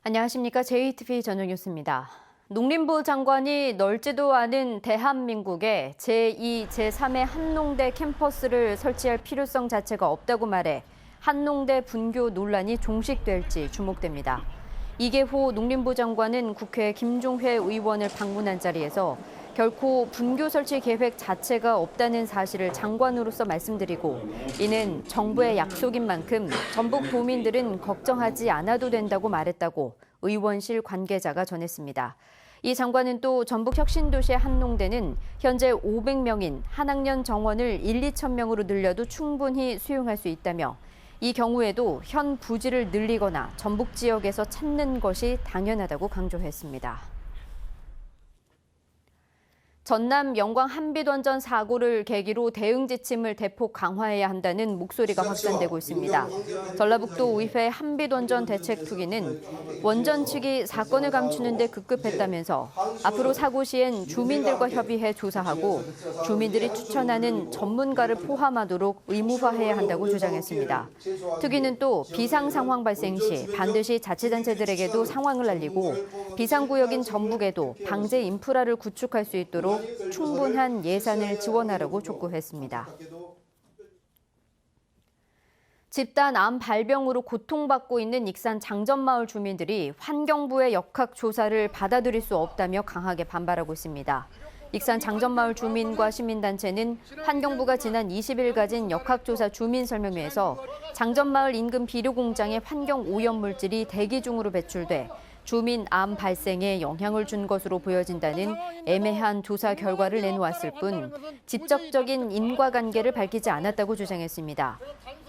안녕하십니까. JTBC 저녁 뉴스입니다. 농림부 장관이 넓지도 않은 대한민국에 제2, 제3의 한농대 캠퍼스를 설치할 필요성 자체가 없다고 말해 한농대 분교 논란이 종식될지 주목됩니다. 이계호 농림부 장관은 국회 김종회 의원을 방문한 자리에서 결코 분교 설치 계획 자체가 없다는 사실을 장관으로서 말씀드리고 이는 정부의 약속인 만큼 전북 도민들은 걱정하지 않아도 된다고 말했다고 의원실 관계자가 전했습니다. 이 장관은 또 전북혁신도시의 한농대는 현재 500명인 한 학년 정원을 2,000명으로 늘려도 충분히 수용할 수 있다며 이 경우에도 현 부지를 늘리거나 전북 지역에서 찾는 것이 당연하다고 강조했습니다. 전남 영광 한빛원전 사고를 계기로 대응 지침을 대폭 강화해야 한다는 목소리가 확산되고 있습니다. 전라북도 의회 한빛원전 대책특위는 원전 측이 사건을 감추는 데 급급했다면서 앞으로 사고 시엔 주민들과 협의해 조사하고 주민들이 추천하는 전문가를 포함하도록 의무화해야 한다고 주장했습니다. 특위는 또 비상 상황 발생 시 반드시 자치단체들에게도 상황을 알리고 비상구역인 전북에도 방제 인프라를 구축할 수 있도록 충분한 예산을 지원하라고 촉구했습니다. 집단 암 발병으로 고통받고 있는 익산 장전마을 주민들이 환경부의 역학조사를 받아들일 수 없다며 강하게 반발하고 있습니다. 익산 장전마을 주민과 시민단체는 환경부가 지난 20일 가진 역학조사 주민설명회에서 장전마을 인근 비료공장의 환경 오염물질이 대기 중으로 배출돼 주민 암 발생에 영향을 준 것으로 보여진다는 애매한 조사 결과를 내놓았을 뿐 직접적인 인과관계를 밝히지 않았다고 주장했습니다.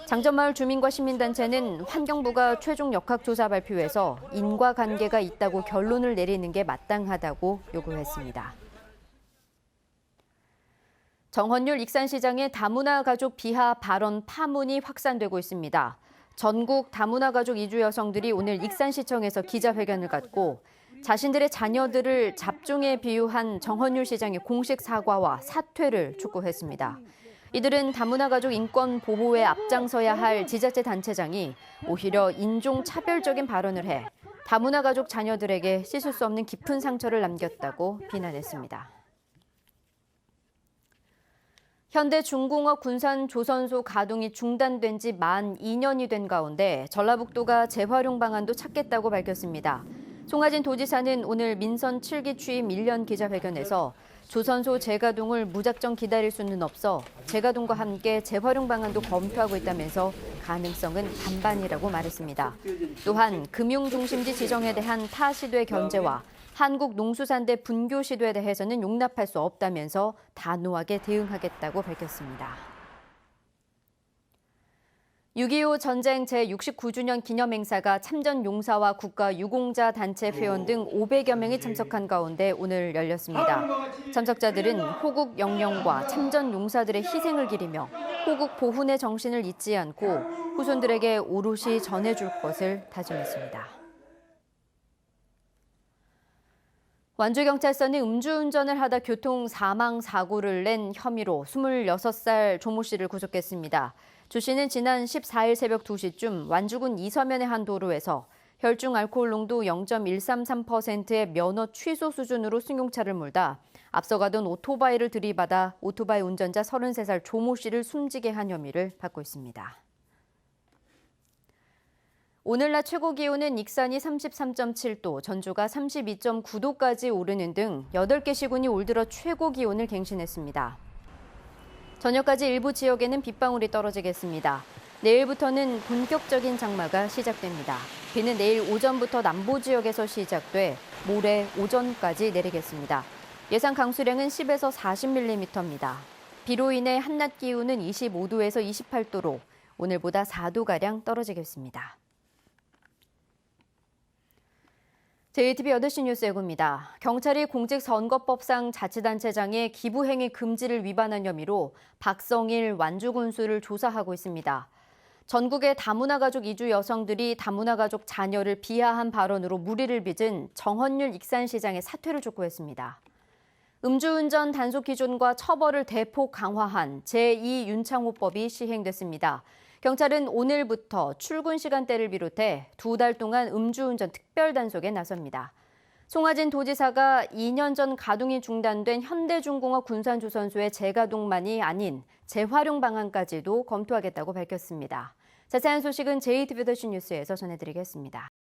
장전마을 주민과 시민단체는 환경부가 최종 역학조사 발표에서 인과관계가 있다고 결론을 내리는 게 마땅하다고 요구했습니다. 정헌율 익산시장의 다문화 가족 비하 발언 파문이 확산되고 있습니다. 전국 다문화 가족 이주 여성들이 오늘 익산시청에서 기자회견을 갖고 자신들의 자녀들을 잡종에 비유한 정헌율 시장의 공식 사과와 사퇴를 촉구했습니다. 이들은 다문화 가족 인권 보호에 앞장서야 할 지자체 단체장이 오히려 인종차별적인 발언을 해 다문화 가족 자녀들에게 씻을 수 없는 깊은 상처를 남겼다고 비난했습니다. 현대중공업 군산조선소 가동이 중단된 지 만 2년이 된 가운데 전라북도가 재활용 방안도 찾겠다고 밝혔습니다. 송하진 도지사는 오늘 민선 7기 취임 1년 기자회견에서 조선소 재가동을 무작정 기다릴 수는 없어 재가동과 함께 재활용 방안도 검토하고 있다면서 가능성은 반반이라고 말했습니다. 또한 금융중심지 지정에 대한 타 시도의 견제와 한국농수산대 분교 시도에 대해서는 용납할 수 없다면서 단호하게 대응하겠다고 밝혔습니다. 6.25 전쟁 제69주년 기념행사가 참전용사와 국가유공자 단체 회원 등 500여 명이 참석한 가운데 오늘 열렸습니다. 참석자들은 호국 영령과 참전용사들의 희생을 기리며 호국 보훈의 정신을 잊지 않고 후손들에게 오롯이 전해줄 것을 다짐했습니다. 완주경찰서는 음주운전을 하다 교통 사망 사고를 낸 혐의로 26살 조모 씨를 구속했습니다. 조 씨는 지난 14일 새벽 2시쯤 완주군 이서면의 한 도로에서 혈중 알코올 농도 0.133%의 면허 취소 수준으로 승용차를 몰다 앞서가던 오토바이를 들이받아 오토바이 운전자 33살 조모 씨를 숨지게 한 혐의를 받고 있습니다. 오늘 낮 최고 기온은 익산이 33.7도, 전주가 32.9도까지 오르는 등 8개 시군이 올 들어 최고 기온을 갱신했습니다. 저녁까지 일부 지역에는 빗방울이 떨어지겠습니다. 내일부터는 본격적인 장마가 시작됩니다. 비는 내일 오전부터 남부 지역에서 시작돼 모레 오전까지 내리겠습니다. 예상 강수량은 10에서 40mm입니다. 비로 인해 한낮 기온은 25도에서 28도로 오늘보다 4도가량 떨어지겠습니다. JTBC 8시 뉴스 예고입니다. 경찰이 공직선거법상 자치단체장의 기부행위 금지를 위반한 혐의로 박성일 완주군수를 조사하고 있습니다. 전국의 다문화 가족 이주 여성들이 다문화 가족 자녀를 비하한 발언으로 물의를 빚은 정헌율 익산시장의 사퇴를 촉구했습니다. 음주운전 단속 기준과 처벌을 대폭 강화한 제2 윤창호법이 시행됐습니다. 경찰은 오늘부터 출근 시간대를 비롯해 2달 동안 음주운전 특별단속에 나섭니다. 송하진 도지사가 2년 전 가동이 중단된 현대중공업 군산조선소의 재가동만이 아닌 재활용 방안까지도 검토하겠다고 밝혔습니다. 자세한 소식은 JTBC 뉴스에서 전해드리겠습니다.